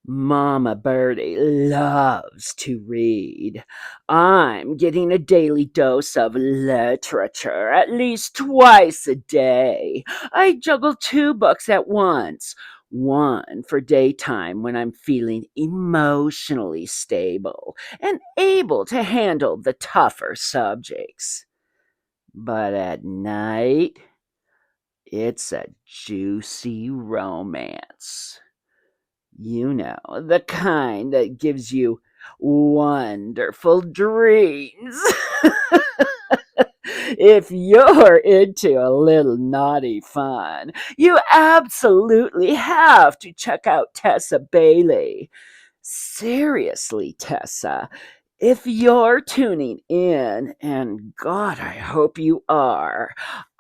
Mama Birdie loves to read. I'm getting a daily dose of literature at least twice a day. I juggle two books at once. One for daytime when I'm feeling emotionally stable and able to handle the tougher subjects. But at night, it's a juicy romance. You know, the kind that gives you wonderful dreams. If you're into a little naughty fun, you absolutely have to check out Tessa Bailey. Seriously, Tessa, if you're tuning in, and God, I hope you are,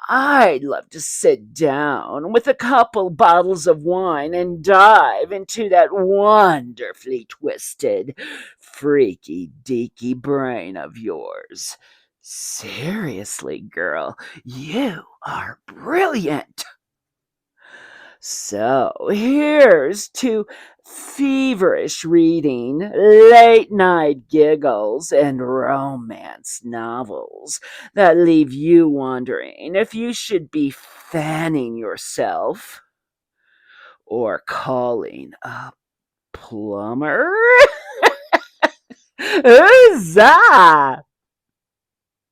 I'd love to sit down with a couple bottles of wine and dive into that wonderfully twisted, freaky deaky brain of yours. Seriously, girl, you are brilliant. So here's to feverish reading, late night giggles, and romance novels that leave you wondering if you should be fanning yourself or calling a plumber. Huzzah!